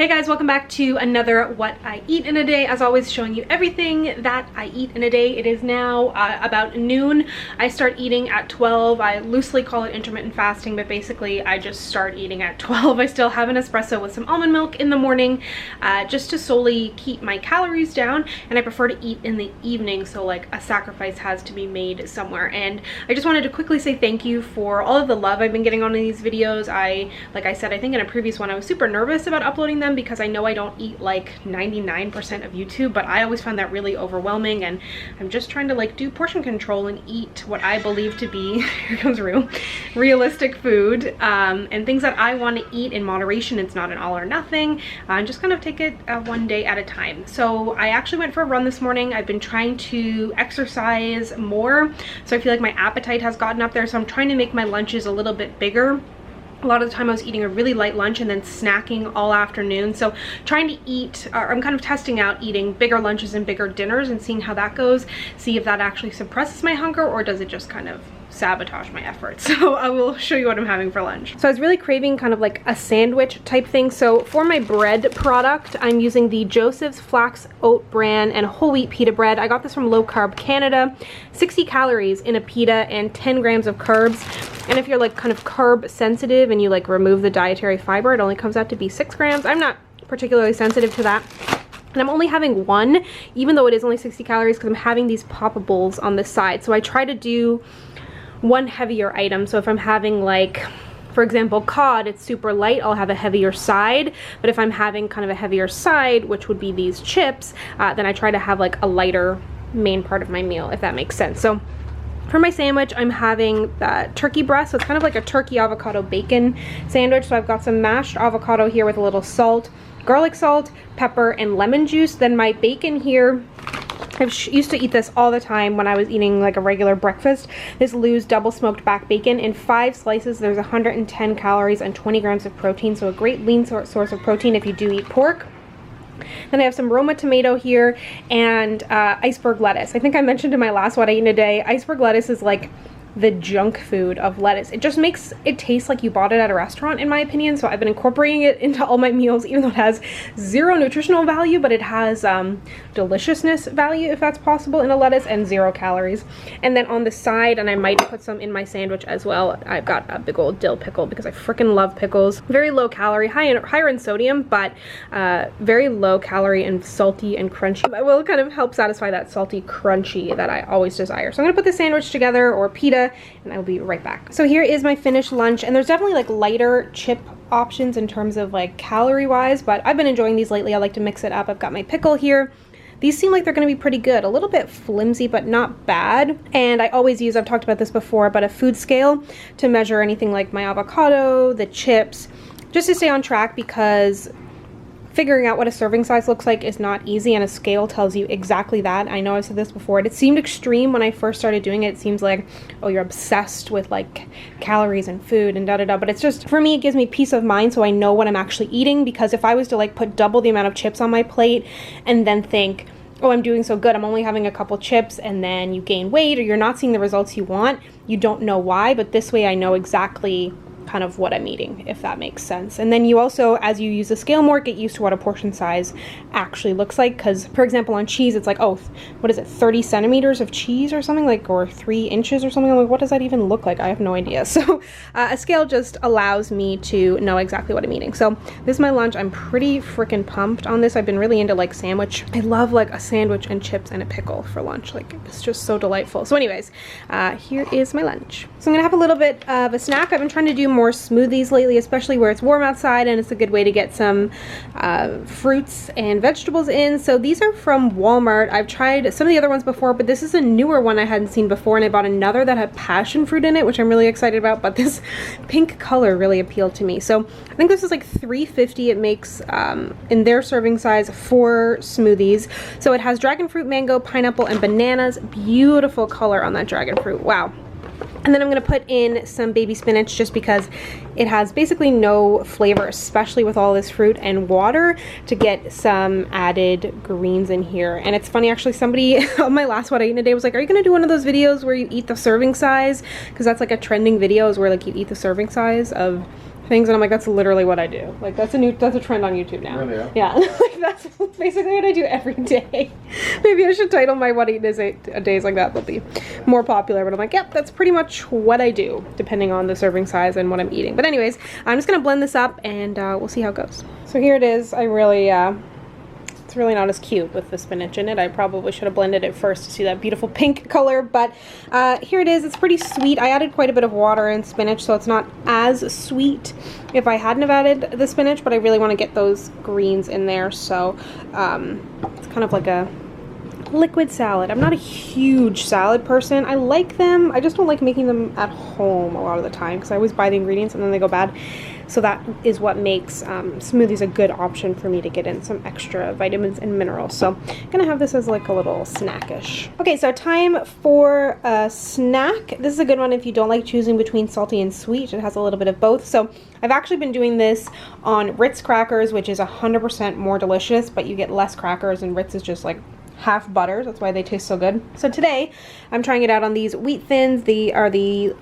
Hey guys, welcome back to another What I Eat in a Day. As always, showing you everything that I eat in a day. It is now about noon. I start eating at 12. I loosely call it intermittent fasting, but basically I just start eating at 12. I still have an espresso with some almond milk in the morning just to solely keep my calories down, and I prefer to eat in the evening, so like a sacrifice has to be made somewhere. And I just wanted to quickly say thank you for all of the love I've been getting on these videos. Like I said, I think in a previous one, I was super nervous about uploading them because I know I don't eat like 99% of YouTube, but I always found that really overwhelming, and I'm just trying to like do portion control and eat what I believe to be, here comes Rue, realistic food, and things that I want to eat in moderation. It's not an all or nothing, and just kind of take it one day at a time. So I actually went for a run this morning. I've been trying to exercise more, so I feel like my appetite has gotten up there, so I'm trying to make my lunches a little bit bigger. A lot of the time I was eating a really light lunch and then snacking all afternoon. So trying to eat, or I'm kind of testing out eating bigger lunches and bigger dinners and seeing how that goes. See if that actually suppresses my hunger or does it just kind of sabotage my efforts. So I will show you what I'm having for lunch. So I was really craving kind of like a sandwich type thing. So for my bread product, I'm using the Joseph's Flax Oat Bran and whole wheat pita bread. I got this from Low Carb Canada. 60 calories in a pita and 10 grams of carbs. And if you're like kind of carb sensitive and you like remove the dietary fiber, it only comes out to be 6 grams. I'm not particularly sensitive to that. And I'm only having one, even though it is only 60 calories, because I'm having these poppables on the side. So I try to do one heavier item. So if I'm having like, for example, cod, it's super light, I'll have a heavier side. But if I'm having kind of a heavier side, which would be these chips, then I try to have like a lighter main part of my meal, if that makes sense. So for my sandwich, I'm having turkey breast. So it's kind of like a turkey avocado bacon sandwich. So I've got some mashed avocado here with a little salt, garlic salt, pepper, and lemon juice. Then my bacon here, I used to eat this all the time when I was eating like a regular breakfast. This Lou's double smoked back bacon. In 5 slices, there's 110 calories and 20 grams of protein. So a great lean source of protein if you do eat pork. Then I have some Roma tomato here and iceberg lettuce. I think I mentioned in my last What I Eat in a Day, iceberg lettuce is like the junk food of lettuce. It just makes it taste like you bought it at a restaurant, in my opinion. So I've been incorporating it into all my meals, even though it has 0 nutritional value, but it has deliciousness value, if that's possible, in a lettuce, and 0 calories. And then on the side, and I might put some in my sandwich as well, I've got a big old dill pickle because I freaking love pickles. Very low calorie, higher in sodium, but very low calorie and salty and crunchy. It will kind of help satisfy that salty crunchy that I always desire. So I'm gonna put the sandwich together, or pita, and I'll be right back. So here is my finished lunch, and there's definitely like lighter chip options in terms of like calorie wise, but I've been enjoying these lately. I like to mix it up. I've got my pickle here. These seem like they're going to be pretty good. A little bit flimsy, but not bad. And I always use, I've talked about this before, but a food scale to measure anything like my avocado, the chips, just to stay on track, because figuring out what a serving size looks like is not easy, and a scale tells you exactly that. I know I've said this before. It seemed extreme when I first started doing it. It seems like, oh, you're obsessed with like calories and food and da-da-da, but it's just, for me, it gives me peace of mind so I know what I'm actually eating, because if I was to like put double the amount of chips on my plate and then think, oh, I'm doing so good, I'm only having a couple chips, and then you gain weight or you're not seeing the results you want, you don't know why. But this way I know exactly kind of what I'm eating, if that makes sense. And then you also, as you use the scale more, get used to what a portion size actually looks like. Because for example, on cheese, it's like, oh, what is it, 30 centimeters of cheese or something, like, or 3 inches or something. I'm like, what does that even look like? I have no idea. So a scale just allows me to know exactly what I'm eating. So this is my lunch. I'm pretty freaking pumped on this. I've been really into like sandwich. I love like a sandwich and chips and a pickle for lunch. Like, it's just so delightful. So anyways, here is my lunch. So I'm gonna have a little bit of a snack. I've been trying to do more smoothies lately, especially where it's warm outside, and it's a good way to get some fruits and vegetables in. So these are from Walmart. I've tried some of the other ones before, but this is a newer one I hadn't seen before, and I bought another that had passion fruit in it, which I'm really excited about, but this pink color really appealed to me. So I think this is like $3.50. It makes in their serving size 4 smoothies. So it has dragon fruit, mango, pineapple, and bananas. Beautiful color on that dragon fruit. Wow. And then I'm going to put in some baby spinach just because it has basically no flavor, especially with all this fruit, and water to get some added greens in here. And it's funny, actually, somebody on my last What I Eat in a Day was like, are you going to do one of those videos where you eat the serving size? Because that's like a trending video, is where like you eat the serving size of things, and I'm like, that's literally what I do. Like, that's a trend on YouTube now. Really, yeah. Like, that's basically what I do every day. Maybe I should title my what I eat a days like that. They'll be more popular, but I'm like, yep, that's pretty much what I do, depending on the serving size and what I'm eating. But anyways, I'm just gonna blend this up, and we'll see how it goes. So here it is. I really, it's really not as cute with the spinach in it. I probably should have blended it first to see that beautiful pink color, but here it is. It's pretty sweet. I added quite a bit of water and spinach, so it's not as sweet if I hadn't have added the spinach, but I really want to get those greens in there, so it's kind of like a liquid salad. I'm not a huge salad person. I like them. I just don't like making them at home a lot of the time because I always buy the ingredients and then they go bad. So that is what makes smoothies a good option for me to get in some extra vitamins and minerals. So I'm gonna have this as like a little snackish. Okay, so time for a snack. This is a good one if you don't like choosing between salty and sweet. It has a little bit of both. So I've actually been doing this on Ritz crackers, which is 100% more delicious, but you get less crackers, and Ritz is just like half butter. That's why they taste so good. So today I'm trying it out on these wheat thins. They are the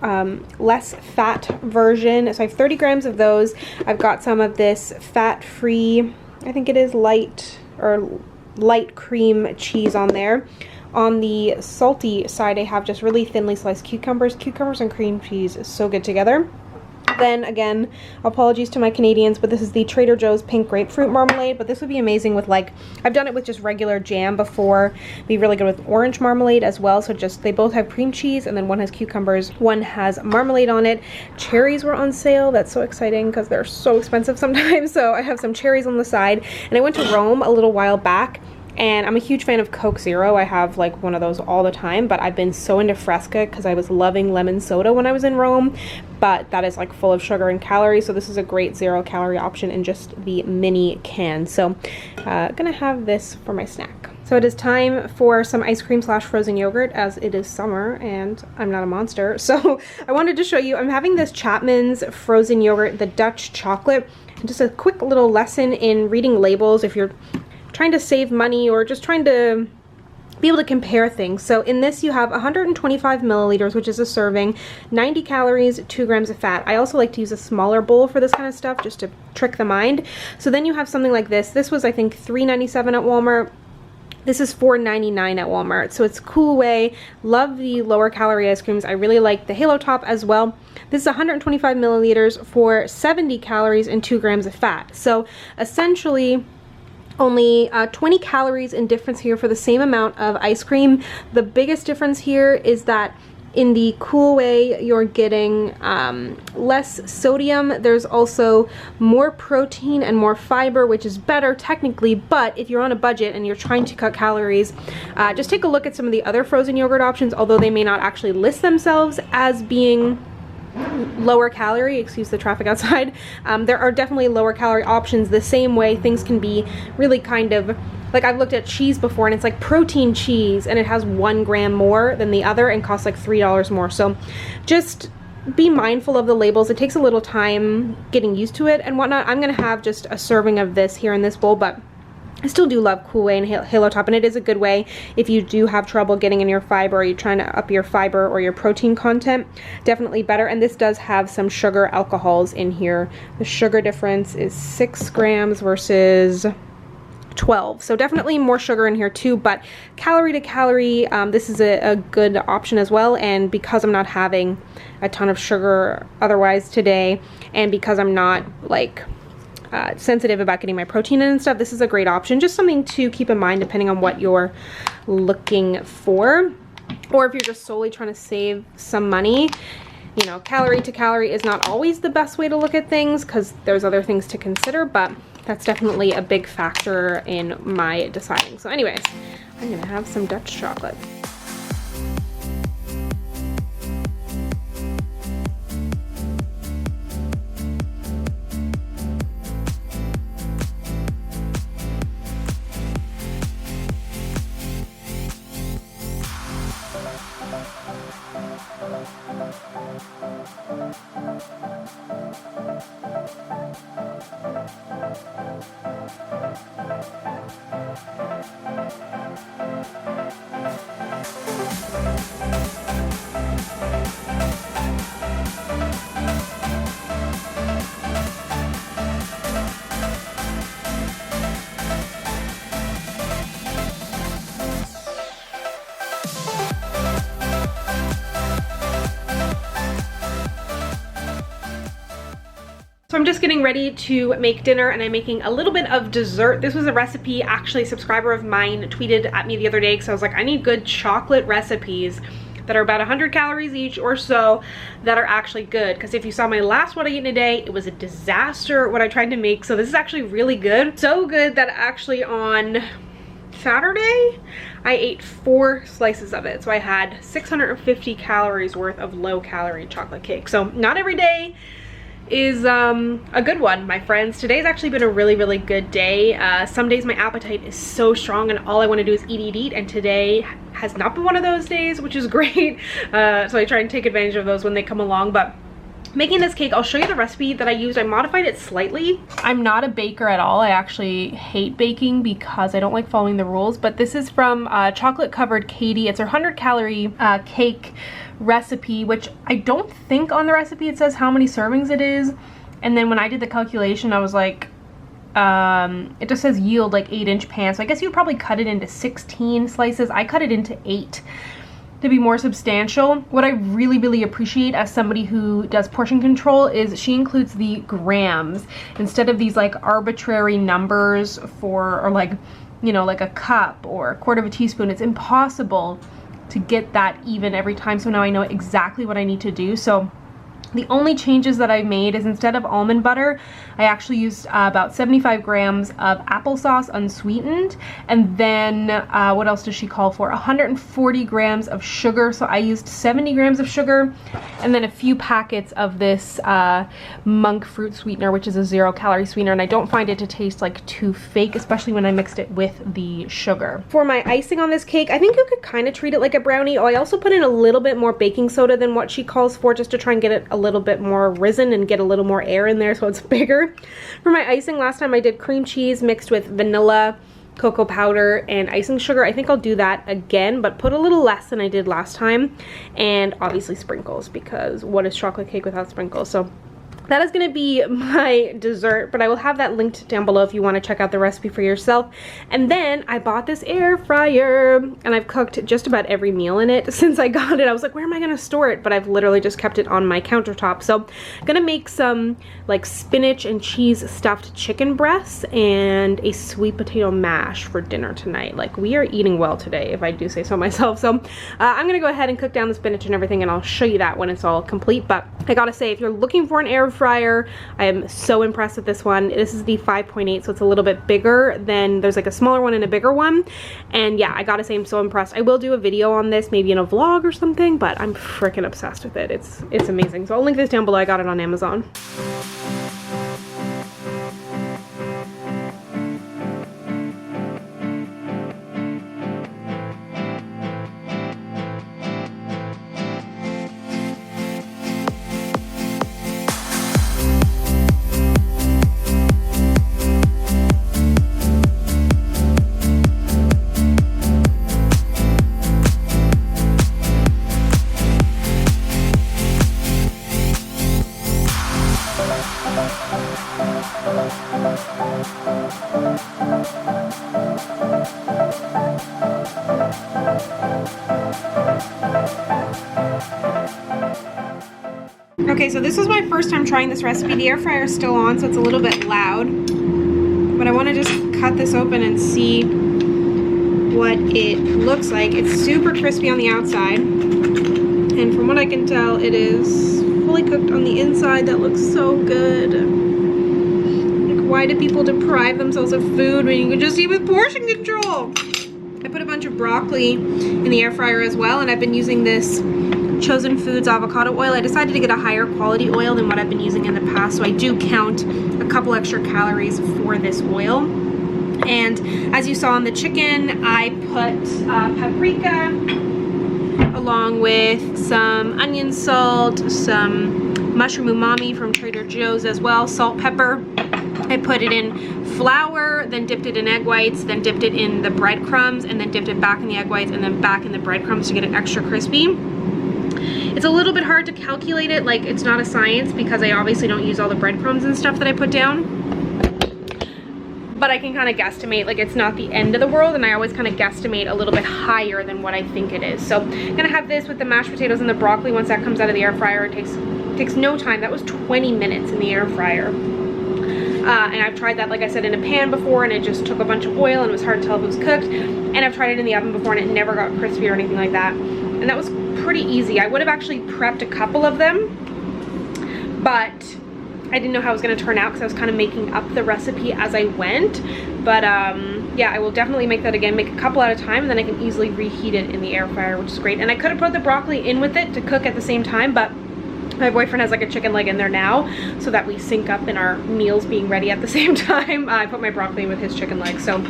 less fat version. So I have 30 grams of those. I've got some of this fat-free, I think it is light cream cheese on there. On the salty side, I have just really thinly sliced cucumbers. Cucumbers and cream cheese is so good together. Then again, apologies to my Canadians, but this is the Trader Joe's pink grapefruit marmalade, but this would be amazing with, like, I've done it with just regular jam before. Be really good with orange marmalade as well. So just, they both have cream cheese, and then one has cucumbers, one has marmalade on it. Cherries were on sale. That's so exciting because they're so expensive sometimes. So I have some cherries on the side, and I went to Rome a little while back, and I'm a huge fan of Coke Zero. I have like one of those all the time, but I've been so into Fresca because I was loving lemon soda when I was in Rome, but that is like full of sugar and calories, so this is a great 0-calorie option in just the mini can. So gonna have this for my snack. So it is time for some ice cream / frozen yogurt, as it is summer and I'm not a monster. So I wanted to show you, I'm having this Chapman's frozen yogurt, the Dutch chocolate. Just a quick little lesson in reading labels if you're trying to save money or just trying to be able to compare things. So in this you have 125 milliliters, which is a serving, 90 calories, 2 grams of fat. I also like to use a smaller bowl for this kind of stuff just to trick the mind. So then you have something like this. This was, I think, $3.97 at Walmart. This is $4.99 at Walmart. So it's a cool way. Love the lower calorie ice creams. I really like the Halo Top as well. This is 125 milliliters for 70 calories and 2 grams of fat. So essentially only 20 calories in difference here for the same amount of ice cream. The biggest difference here is that in the Cool Way you're getting less sodium. There's also more protein and more fiber, which is better technically, but if you're on a budget and you're trying to cut calories, just take a look at some of the other frozen yogurt options, although they may not actually list themselves as being lower calorie, excuse the traffic outside. There are definitely lower calorie options. The same way things can be really kind of, like, I've looked at cheese before and it's like protein cheese and it has 1 gram more than the other and costs like $3 more. So just be mindful of the labels. It takes a little time getting used to it and whatnot. I'm gonna have just a serving of this here in this bowl, but I still do love Cool Way and Halo Top, and it is a good way if you do have trouble getting in your fiber or you're trying to up your fiber or your protein content. Definitely better, and this does have some sugar alcohols in here. The sugar difference is 6 grams versus 12, so definitely more sugar in here too, but calorie to calorie, this is a good option as well. And because I'm not having a ton of sugar otherwise today, and because I'm not like sensitive about getting my protein in and stuff, this is a great option. Just something to keep in mind depending on what you're looking for, or if you're just solely trying to save some money. You know, calorie to calorie is not always the best way to look at things because there's other things to consider, but that's definitely a big factor in my deciding. So anyways, I'm gonna have some Dutch chocolate. I'm just getting ready to make dinner, and I'm making a little bit of dessert. This was a recipe actually a subscriber of mine tweeted at me the other day, because I was like, I need good chocolate recipes that are about 100 calories each or so that are actually good, because if you saw my last What I Eat in a Day, it was a disaster what I tried to make. So this is actually really good. So good that actually on Saturday I ate 4 slices of it. So I had 650 calories worth of low-calorie chocolate cake. So not every day is a good one, my friends. Today's actually been a really good day. Some days my appetite is so strong and all I want to do is eat, and today has not been one of those days, which is great. So I try and take advantage of those when they come along. But making this cake, I'll show you the recipe that I used. I modified it slightly. I'm not a baker at all. I actually hate baking because I don't like following the rules, but this is from Chocolate Covered Katie. It's her 100-calorie cake recipe, which I don't think on the recipe it says how many servings it is. And then when I did the calculation, I was like, it just says yield like 8-inch pan. So I guess you'd probably cut it into 16 slices. I cut it into 8 to be more substantial. What I really appreciate as somebody who does portion control is she includes the grams instead of these like arbitrary numbers for, or like, you know, like a cup or a quarter of a teaspoon. It's impossible to get that even every time. So now I know exactly what I need to do. So the only changes that I made is instead of almond butter, I actually used about 75 grams of applesauce unsweetened. And then what else does she call for? 140 grams of sugar. So I used 70 grams of sugar, and then a few packets of this monk fruit sweetener, which is a 0-calorie sweetener. And I don't find it to taste like too fake, especially when I mixed it with the sugar. For my icing on this cake, I think you could kind of treat it like a brownie. Oh, I also put in a little bit more baking soda than what she calls for, just to try and get it a little bit more risen and get a little more air in there so it's bigger. For my icing, last time I did cream cheese mixed with vanilla, cocoa powder, and icing sugar. I think I'll do that again, but put a little less than I did last time. And obviously sprinkles, because what is chocolate cake without sprinkles? So that is going to be my dessert, but I will have that linked down below if you want to check out the recipe for yourself. And then I bought this air fryer, and I've cooked just about every meal in it since I got it. I was like, where am I going to store it? But I've literally just kept it on my countertop. So I'm going to make some like spinach and cheese stuffed chicken breasts and a sweet potato mash for dinner tonight. Like, we are eating well today, if I do say so myself. So I'm going to go ahead and cook down the spinach and everything, and I'll show you that when it's all complete. But I gotta say, if you're looking for an air fryer, I am so impressed with this one. This is the 5.8, so it's a little bit bigger than, there's like a smaller one and a bigger one. And yeah, I gotta say I'm so impressed. I will do a video on this, maybe in a vlog or something, but I'm freaking obsessed with it. It's amazing. So I'll link this down below. I got it on Amazon. Okay, so this was my first time trying this recipe. The air fryer is still on, so it's a little bit loud. But I want to just cut this open and see what it looks like. It's super crispy on the outside. And from what I can tell, it is fully cooked on the inside. That looks so good. Like, why do people deprive themselves of food when you can just eat with portion control? I put a bunch of broccoli in the air fryer as well, and I've been using this Chosen Foods avocado oil. I decided to get a higher quality oil than what I've been using in the past, so I do count a couple extra calories for this oil. And as you saw on the chicken, I put paprika along with some onion salt, some mushroom umami from Trader Joe's as well, salt, pepper. I put it in flour, then dipped it in egg whites, then dipped it in the breadcrumbs, and then dipped it back in the egg whites and then back in the breadcrumbs to get it extra crispy. It's a little bit hard to calculate it, like it's not a science because I obviously don't use all the breadcrumbs and stuff that I put down. But I can kind of guesstimate, like it's not the end of the world, and I always kind of guesstimate a little bit higher than what I think it is. So I'm gonna have this with the mashed potatoes and the broccoli. Once that comes out of the air fryer, it takes takes no time. That was 20 minutes in the air fryer. And I've tried that, like I said, in a pan before, and it just took a bunch of oil and it was hard to tell if it was cooked. And I've tried it in the oven before and it never got crispy or anything like that. And that was pretty easy. I would have actually prepped a couple of them, but I didn't know how it was going to turn out because I was kind of making up the recipe as I went. But yeah, I will definitely make that again, make a couple at a time, and then I can easily reheat it in the air fryer, which is great. And I could have put the broccoli in with it to cook at the same time, but my boyfriend has like a chicken leg in there now, so that we sync up in our meals being ready at the same time. I put my broccoli with his chicken leg, so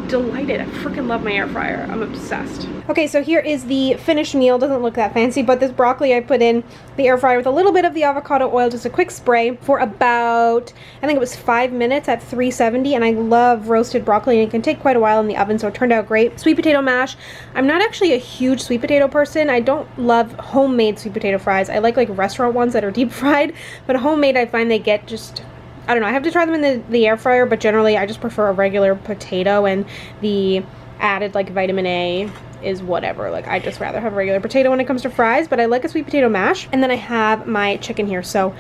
delighted. I freaking love my air fryer. I'm obsessed. Okay, so here is the finished meal. Doesn't look that fancy, but this broccoli I put in the air fryer with a little bit of the avocado oil, just a quick spray for about, I think it was 5 minutes at 370, and I love roasted broccoli and it can take quite a while in the oven, so it turned out great. Sweet potato mash. I'm not actually a huge sweet potato person. I don't love homemade sweet potato fries. I like restaurant ones that are deep fried, but homemade I find they get just, I don't know, I have to try them in the air fryer, but generally I just prefer a regular potato, and the added like vitamin A is whatever. Like, I just rather have a regular potato when it comes to fries, but I like a sweet potato mash. And then I have my chicken here, so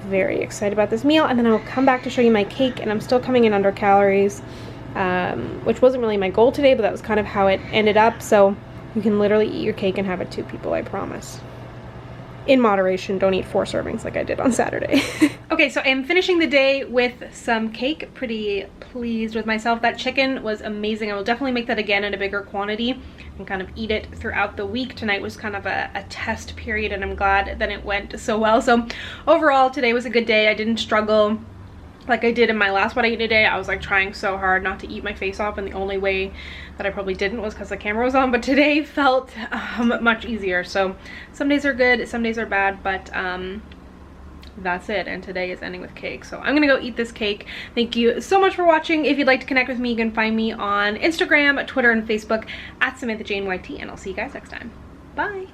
very excited about this meal. And then I'll come back to show you my cake, and I'm still coming in under calories, which wasn't really my goal today, but that was kind of how it ended up. So you can literally eat your cake and have it 2 people, I promise. In moderation, don't eat 4 servings like I did on Saturday. Okay, so I'm finishing the day with some cake. Pretty pleased with myself. That chicken was amazing. I will definitely make that again in a bigger quantity and kind of eat it throughout the week. Tonight was kind of a test period, and I'm glad that it went so well. So overall, today was a good day. I didn't struggle like I did in my last What I Eat in a Day. I was like trying so hard not to eat my face off, and the only way that I probably didn't was because the camera was on, but today felt much easier. So some days are good, some days are bad, but that's it. And today is ending with cake, so I'm gonna go eat this cake. Thank you so much for watching. If you'd like to connect with me, you can find me on Instagram, Twitter, and Facebook at SamanthaJaneYT, and I'll see you guys next time. Bye.